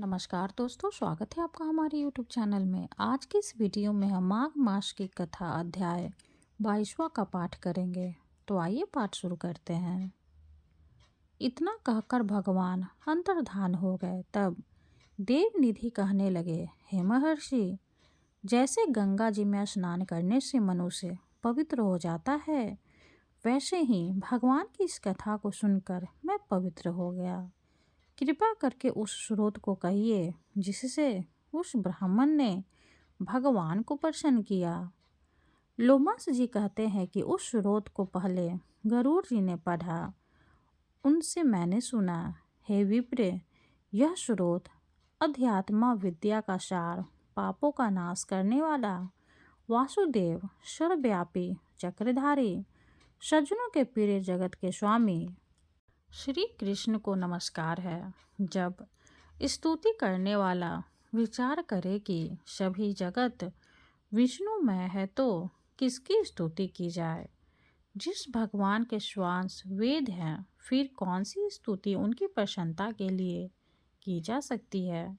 नमस्कार दोस्तों, स्वागत है आपका हमारे यूट्यूब चैनल में। आज की इस वीडियो में हम माघ मास की कथा अध्याय 22वां का पाठ करेंगे। तो आइए पाठ शुरू करते हैं। इतना कहकर भगवान अंतर्धान हो गए। तब देवनिधि कहने लगे, हे महर्षि, जैसे गंगा जी में स्नान करने से मनुष्य पवित्र हो जाता है, वैसे ही भगवान की इस कथा को सुनकर मैं पवित्र हो गया। कृपा करके उस स्रोत को कहिए जिससे उस ब्राह्मण ने भगवान को प्रसन्न किया। लोमास जी कहते हैं कि उस स्रोत को पहले गरुड़ जी ने पढ़ा, उनसे मैंने सुना। हे विप्र, यह स्रोत अध्यात्म विद्या का सार, पापों का नाश करने वाला, वासुदेव, सर्वव्यापी, चक्रधारी, सज्जनों के प्रिय, जगत के स्वामी श्री कृष्ण को नमस्कार है। जब स्तुति करने वाला विचार करे कि सभी जगत विष्णुमय है तो किसकी स्तुति की जाए। जिस भगवान के श्वास वेद हैं, फिर कौन सी स्तुति उनकी प्रसन्नता के लिए की जा सकती है।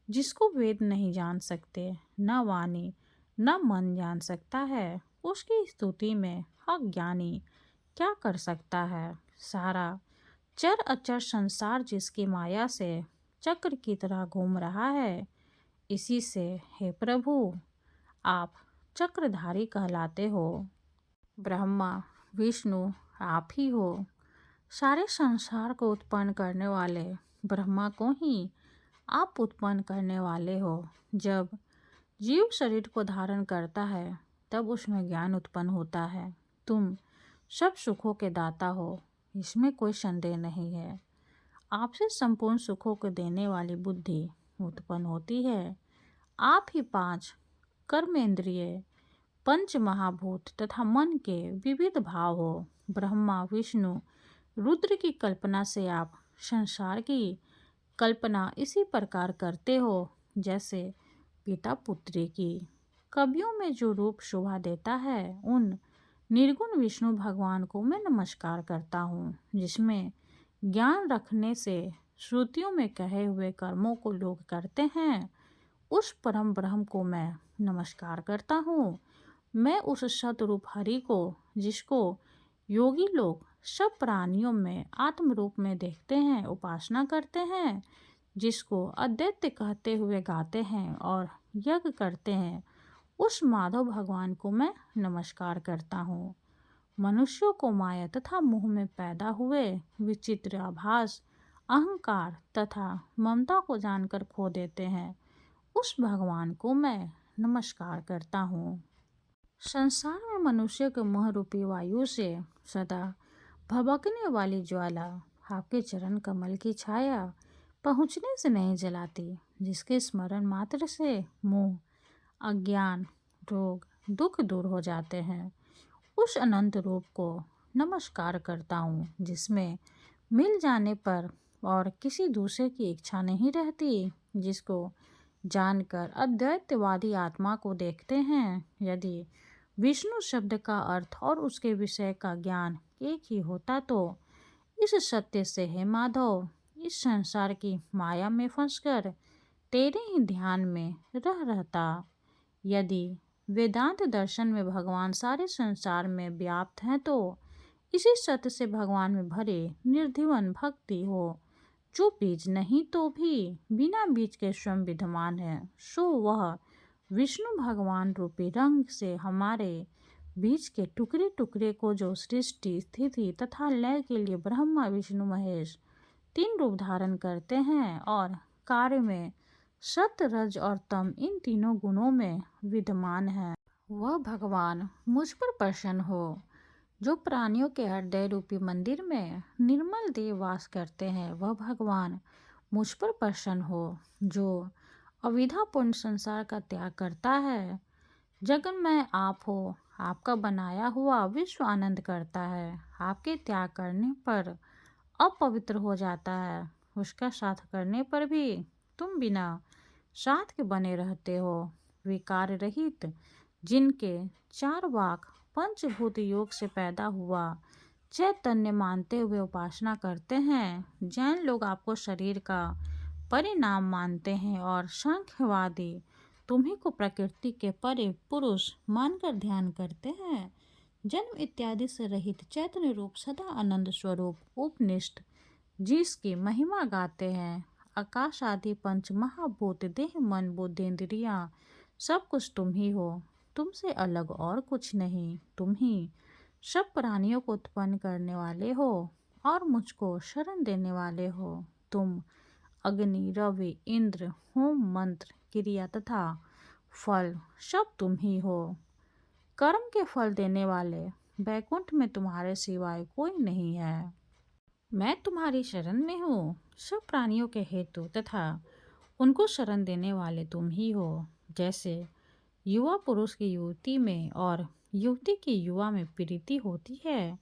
जिसको वेद नहीं जान सकते, न वाणी न मन जान सकता है, उसकी स्तुति में अज्ञानी क्या कर सकता है। सारा चर अचर संसार जिसकी माया से चक्र की तरह घूम रहा है, इसी से हे प्रभु आप चक्रधारी कहलाते हो। ब्रह्मा विष्णु आप ही हो। सारे संसार को उत्पन्न करने वाले ब्रह्मा को ही आप उत्पन्न करने वाले हो। जब जीव शरीर को धारण करता है तब उसमें ज्ञान उत्पन्न होता है। तुम सब सुखों के दाता हो, इसमें कोई संदेह नहीं है। आपसे संपूर्ण सुखों को देने वाली बुद्धि उत्पन्न होती है। आप ही 5 कर्मेंद्रिय, पंच महाभूत तथा मन के विविध भाव हो। ब्रह्मा विष्णु रुद्र की कल्पना से आप संसार की कल्पना इसी प्रकार करते हो जैसे पिता पुत्री की। कवियों में जो रूप शोभा देता है, उन निर्गुण विष्णु भगवान को मैं नमस्कार करता हूँ। जिसमें ज्ञान रखने से श्रुतियों में कहे हुए कर्मों को लोग करते हैं, उस परम ब्रह्म को मैं नमस्कार करता हूँ। मैं उस सतरूप हरि को, जिसको योगी लोग सब प्राणियों में आत्म रूप में देखते हैं, उपासना करते हैं, जिसको अद्वैत कहते हुए गाते हैं और यज्ञ करते हैं, उस माधव भगवान को मैं नमस्कार करता हूँ। मनुष्यों को माया तथा मोह में पैदा हुए विचित्र आभास, अहंकार तथा ममता को जानकर खो देते हैं, उस भगवान को मैं नमस्कार करता हूँ। संसार में मनुष्य के मोह रूपी वायु से सदा भभकने वाली ज्वाला आपके चरण कमल की छाया पहुँचने से नहीं जलाती। जिसके स्मरण मात्र से मोह, अज्ञान, रोग, दुख दूर हो जाते हैं, उस अनंत रूप को नमस्कार करता हूँ। जिसमें मिल जाने पर और किसी दूसरे की इच्छा नहीं रहती, जिसको जानकर अद्वैतवादी आत्मा को देखते हैं। यदि विष्णु शब्द का अर्थ और उसके विषय का ज्ञान एक ही होता तो इस सत्य से हे माधव, इस संसार की माया में फंसकर तेरे ही ध्यान में रहता। यदि वेदांत दर्शन में भगवान सारे संसार में व्याप्त हैं तो इसी सत्य से भगवान में भरे निर्जीवन भक्ति हो, जो बीज नहीं तो भी बिना बीज के स्वयं विद्यमान है, सो वह विष्णु भगवान रूपी रंग से हमारे बीज के टुकड़े टुकड़े को, जो सृष्टि स्थिति तथा लय के लिए ब्रह्मा विष्णु महेश 3 रूप धारण करते हैं और कार्य में सत्य रज और तम इन तीनों गुणों में विद्यमान है, वह भगवान मुझ पर प्रसन्न हो। जो प्राणियों के हृदय रूपी मंदिर में निर्मल देव वास करते हैं, वह भगवान मुझ पर प्रसन्न हो। जो अविद्यापूर्ण संसार का त्याग करता है, जगन्मय आप हो, आपका बनाया हुआ विश्व आनंद करता है, आपके त्याग करने पर अपवित्र हो जाता है, उसका साथ करने पर भी तुम बिना साथ के बने रहते हो। विकार रहित, जिनके 4 वाक पंचभूत योग से पैदा हुआ चैतन्य मानते हुए उपासना करते हैं, जैन लोग आपको शरीर का परिणाम मानते हैं और सांख्यवादी तुम्ही को प्रकृति के परे पुरुष मानकर ध्यान करते हैं। जन्म इत्यादि से रहित चैतन्य रूप सदा आनंद स्वरूप उपनिष्ठ जिसकी महिमा गाते हैं। आकाश आदि पंच महाभूत देह मन बुद्धि इंद्रियां सब कुछ तुम ही हो, तुमसे अलग और कुछ नहीं। तुम ही सब प्राणियों को उत्पन्न करने वाले हो और मुझको शरण देने वाले हो। तुम अग्नि रवि इंद्र होम मंत्र क्रिया तथा फल सब तुम ही हो। कर्म के फल देने वाले बैकुंठ में तुम्हारे सिवाय कोई नहीं है। मैं तुम्हारी शरण में हूँ। सब प्राणियों के हेतु तथा उनको शरण देने वाले तुम ही हो। जैसे युवा पुरुष की युवती में और युवती की युवा में प्रीति होती है,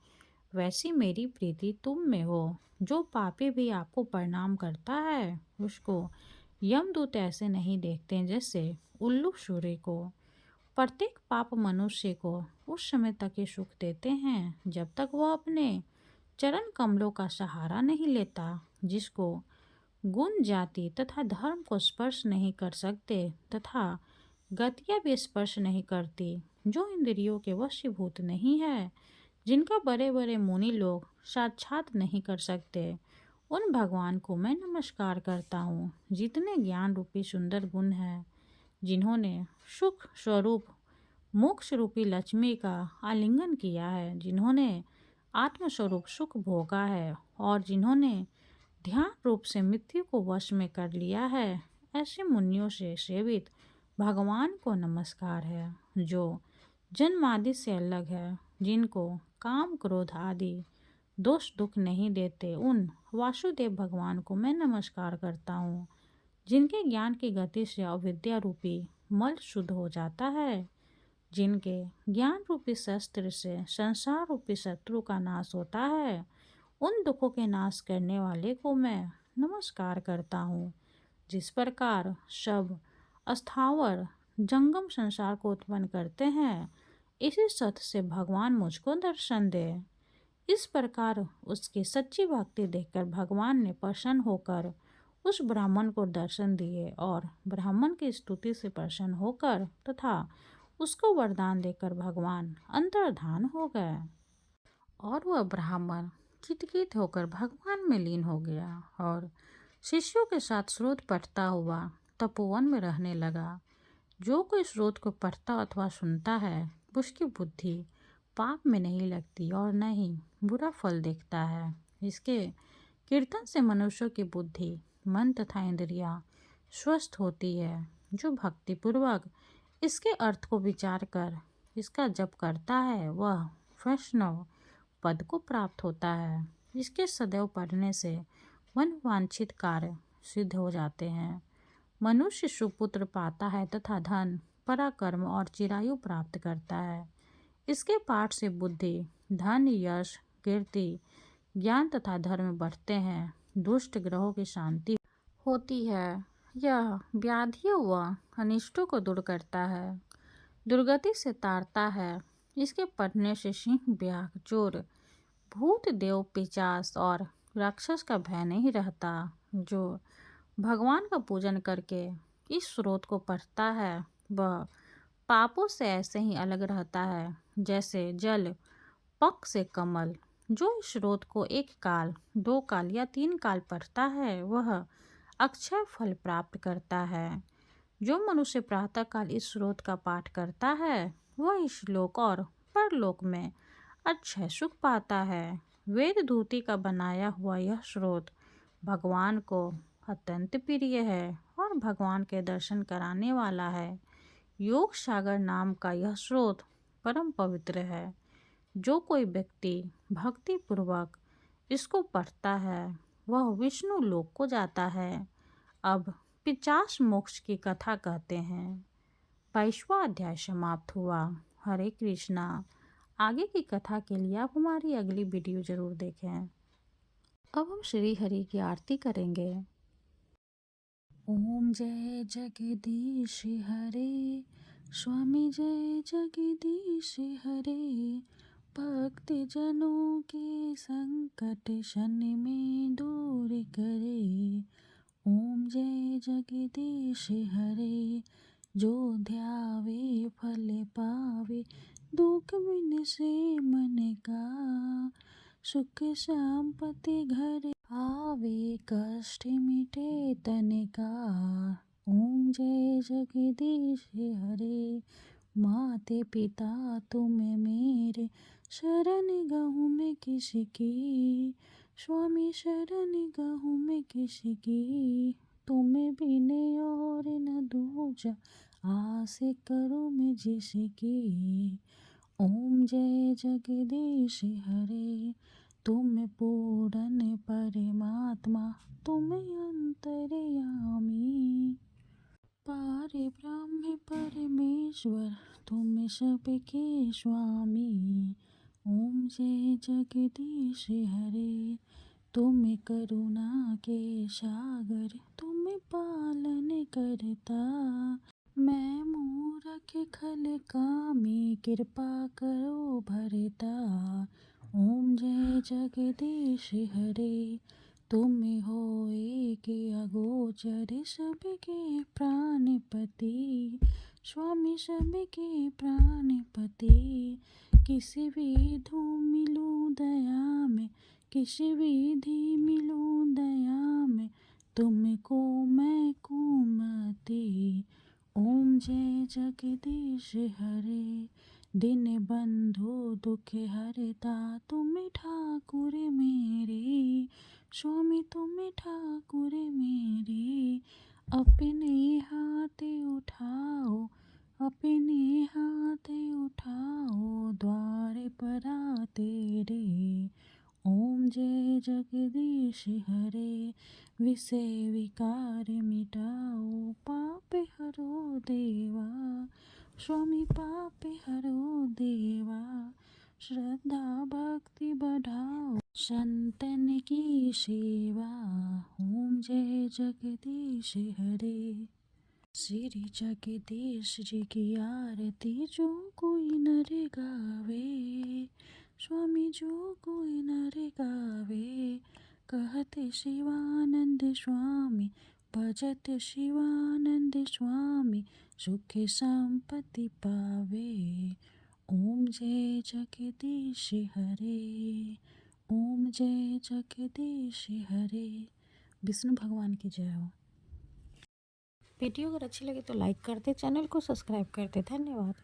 वैसी मेरी प्रीति तुम में हो। जो पापी भी आपको प्रणाम करता है उसको यमदूत ऐसे नहीं देखते जैसे उल्लू सूर्य को। प्रत्येक पाप मनुष्य को उस समय तक ही सुख देते हैं जब तक वह अपने चरण कमलों का सहारा नहीं लेता। जिसको गुण जाति तथा धर्म को स्पर्श नहीं कर सकते तथा गतियाँ भी स्पर्श नहीं करती, जो इंद्रियों के वशीभूत नहीं है, जिनका बड़े बड़े मुनि लोग साक्षात नहीं कर सकते, उन भगवान को मैं नमस्कार करता हूँ। जितने ज्ञान रूपी सुंदर गुण हैं, जिन्होंने सुख स्वरूप मोक्ष रूपी लक्ष्मी का आलिंगन किया है, जिन्होंने आत्मस्वरूप सुख भोगा है और जिन्होंने ध्यान रूप से मृत्यु को वश में कर लिया है, ऐसे मुनियों से सेवित भगवान को नमस्कार है। जो जन्म आदि से अलग है, जिनको काम क्रोध आदि दोष दुख नहीं देते, उन वासुदेव भगवान को मैं नमस्कार करता हूँ। जिनके ज्ञान की गति से अविद्या रूपी मल शुद्ध हो जाता है, जिनके ज्ञान रूपी शस्त्र से संसार रूपी शत्रु का नाश होता है, उन दुखों के नाश करने वाले को मैं नमस्कार करता हूँ। जिस प्रकार सब अस्थावर जंगम संसार को उत्पन्न करते हैं, इसी सत्य से भगवान मुझको दर्शन दे। इस प्रकार उसकी सच्ची भक्ति देखकर भगवान ने प्रसन्न होकर उस ब्राह्मण को दर्शन दिए और ब्राह्मण की स्तुति से प्रसन्न होकर तथा उसको वरदान देकर भगवान अंतर्धान हो गए और वह ब्राह्मण कितकित होकर भगवान में लीन हो गया और शिष्यों के साथ स्रोत पढ़ता हुआ तपोवन में रहने लगा। जो कोई स्रोत को पढ़ता अथवा सुनता है, उसकी बुद्धि पाप में नहीं लगती और न ही बुरा फल देखता है। इसके कीर्तन से मनुष्यों की बुद्धि मन तथा इंद्रियां स्वस्थ होती है। जो भक्तिपूर्वक इसके अर्थ को विचार कर इसका जप करता है, वह वैष्णव पद को प्राप्त होता है। इसके सदैव पढ़ने से मन वांछित कार्य सिद्ध हो जाते हैं। मनुष्य सुपुत्र पाता है तथा धन पराक्रम और चिरायु प्राप्त करता है। इसके पाठ से बुद्धि धन यश कीर्ति ज्ञान तथा धर्म बढ़ते हैं। दुष्ट ग्रहों की शांति होती है। यह व्याधियों व अनिष्टों को दूर करता है, दुर्गति से तारता है। इसके पढ़ने से सिंह व्याघ्र चोर भूत देव पिशाच और राक्षस का भय नहीं रहता। जो भगवान का पूजन करके इस स्रोत को पढ़ता है, वह पापों से ऐसे ही अलग रहता है जैसे जल पक से कमल। जो इस स्रोत को एक काल दो काल या तीन काल पढ़ता है, वह अक्षय फल प्राप्त करता है। जो मनुष्य प्रातःकाल इस स्रोत का पाठ करता है, वह इस लोक और परलोक में अक्षय सुख पाता है। वेद धूति का बनाया हुआ यह स्रोत भगवान को अत्यंत प्रिय है और भगवान के दर्शन कराने वाला है। योग सागर नाम का यह स्रोत परम पवित्र है। जो कोई व्यक्ति भक्ति पूर्वक इसको पढ़ता है, वह विष्णु लोक को जाता है। अब 50 मोक्ष की कथा कहते हैं। 22वां अध्याय समाप्त हुआ। हरे कृष्णा। आगे की कथा के लिए आप हमारी अगली वीडियो जरूर देखें। अब हम श्री हरि की आरती करेंगे। ओम जय जगदीश हरे, स्वामी जय जगदीश हरे। भक्त जनों के संकट शन में दूर करे। ओम जय जगदीश हरे, जो ध्यावे फल पावे, दुख बिन से मन का, सुख संपत्ति घर आवे, कष्ट मिटे तन का। ओम जय जगदीश हरे, माते पिता तुम मेरे, शरण गहूँ मैं किसकी, स्वामी शरण गहूँ मैं किसकी, तुम्हें बिन और न दूजा, आस करूँ मैं जिसकी। ओम जय जगदीश हरे, तुम पूर्ण परमात्मा, तुम अंतर्यामी, पारे ब्रह्म परमेश्वर, तुम सबके स्वामी। ओम जय जगदीश हरे, तुम करुणा के सागर, तुम पालन करता, मैं मूरख खल कामी, कृपा करो भरता। ओम जय जगदीश हरे, तुम हो एक अगोचर, सबके प्राणपति, स्वामी सबके प्राणपति, किसी विधि मिलूं दया में, किसी विधि मिलूं दया में, तुमको मैं कुमति। ओम जय जगदीश हरे, दिन बंधु दुख हरता, तुम ठाकुर मेरे, स्वामी तुम ठाकुर मेरे, अपने हाथ उठाओ, अपने हाथ उठाओ, द्वार पर आ तेरे। ओम जय जगदीश हरे, विषय विकार मिटाओ, पाप हरो देवा, स्वामी पाप हरो देवा, श्रद्धा भक्ति बढ़ाओ, संतन की सेवा। ओम जय जगदीश हरे, श्री जगदीश जी की आरती जो कोई नर गावे, स्वामी जो कोई नर गावे, कहत शिवानंद स्वामी, भजत शिवानंद स्वामी, सुख संपत्ति पावे। ओम जय जगदीश हरे, ओम जय जगदीश हरे। विष्णु भगवान की जय हो। वीडियो अगर अच्छी लगे तो लाइक कर दे, चैनल को सब्सक्राइब कर दे। धन्यवाद।